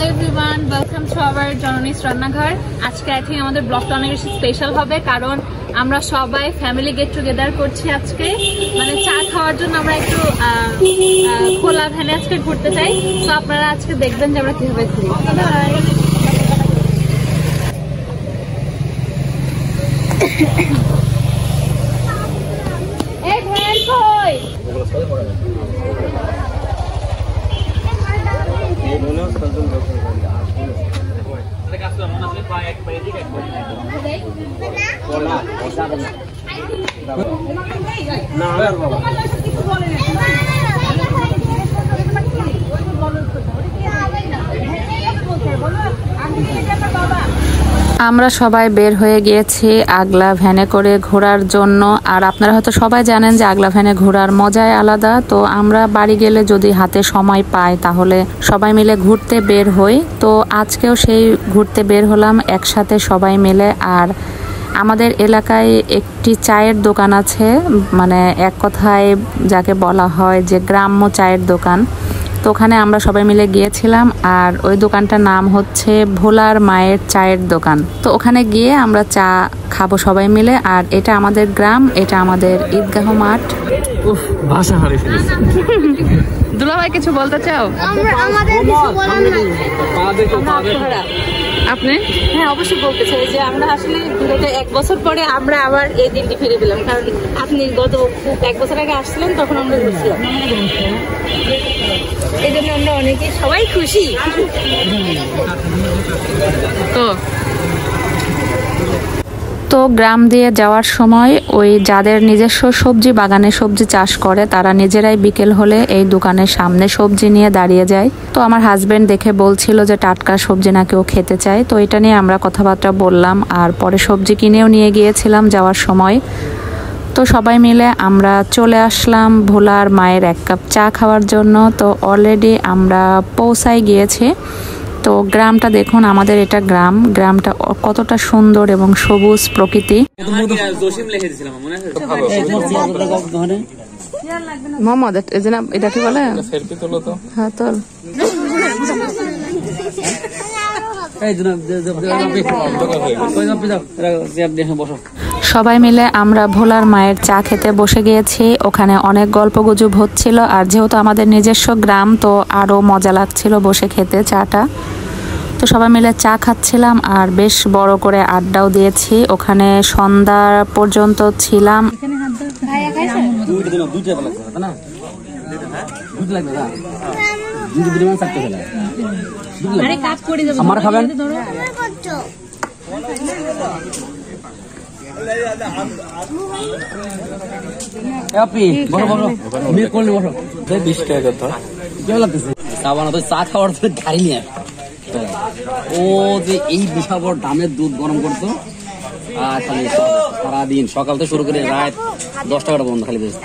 Everyone, welcome to our Janani's রান্নাঘর। আজকে I think আমাদের ব্লগটা অনেক বেশি স্পেশাল হবে, কারণ আমরা সবাই ফ্যামিলি গেট টুগেদার করছি আজকে। মানে চা খাওয়ার জন্য আমরা একটু খোলা ভ্যানে আজকে ঘুরতে চাই। তো আপনারা আজকে দেখবেন যে আমরা কিভাবে ঘুরি। এই ভ্যান কই? আমরা সবাই বের হয়ে গিয়েছি আগলা ভ্যানে করে ঘোরার জন্য। আর আপনারা হয়তো সবাই জানেন যে আগলা ভ্যানে ঘোরার মজাই আলাদা। তো আমরা বাড়ি গেলে যদি হাতে সময় পাই তাহলে সবাই মিলে ঘুরতে বের হই। তো আজকেও সেই ঘুরতে বের হলাম একসাথে সবাই মিলে। আর আমাদের এলাকায় একটি চায়ের দোকান আছে, মানে এক কথায় যাকে বলা হয় যে গ্রাম্য চায়ের দোকান। তো ওখানে আমরা সবাই মিলে গিয়েছিলাম, আর ওই দোকানটার নাম হচ্ছে ভোলার মায়ের চায়ের দোকান। তো ওখানে গিয়ে আমরা চা খাবো সবাই মিলে। আর এটা আমাদের গ্রাম, এটা আমাদের ঈদগাহ মাঠ। ভাষা হারিয়ে ফেলেছি। দুলাভাই কিছু বলতে চাও? আপনি? হ্যাঁ, অবশ্যই বলতে চাই যে আমরা আসলে বিগত 1 বছর পরে আমরা আবার এই দিনটি ফিরে পেলাম, কারণ আপনি গত 1 বছর আগে আসছিলেন, তখন আমরা ঘুরছিলাম। এই জন্য আমরা অনেকে সবাই খুশি। তো গ্রাম দিয়ে যাওয়ার সময় ওই যাদের নিজস্ব সবজি বাগানে সবজি চাষ করে তারা নিজেরাই বিকেল হলে এই দোকানের সামনে সবজি নিয়ে দাঁড়িয়ে যায়। তো আমার হাজবেন্ড দেখে বলছিল যে টাটকা সবজি নাকি ও খেতে চায়। তো এটা নিয়ে আমরা কথাবার্তা বললাম, আর পরে সবজি কিনেও নিয়ে গিয়েছিলাম যাওয়ার সময়। তো সবাই মিলে আমরা চলে আসলাম ভোলার মায়ের 1 কাপ চা খাওয়ার জন্য। তো অলরেডি আমরা পৌঁছায় গিয়েছি। তো গ্রামটা দেখুন, আমাদের এটা গ্রামটা কতটা সুন্দর এবং সবুজ প্রকৃতি। মোহাম্মদ এটা কি বলে? হ্যাঁ, তোল। সবাই মিলে আমরা ভোলার মায়ের চা খেতে বসে গিয়েছি। ওখানে অনেক গল্পগুজব হচ্ছিল, আর যেহেতু আমাদের নিজস্ব গ্রাম তো আরো মজা লাগছিল বসে খেতে চাটা। তো সবাই মিলে চা খাচ্ছিলাম আর বেশ বড় করে আড্ডাও দিয়েছি। ওখানে সন্ধ্যা পর্যন্ত ছিলাম। আমার খাবেন? চা খাওয়ার গাড়ি নিয়ে ও যে এই বিশাল বড় দামের দুধ গরম করতো, আর খালি সারাদিন সকাল থেকে শুরু করে রাত 10 টাকা বন্ধ খালি বেশ।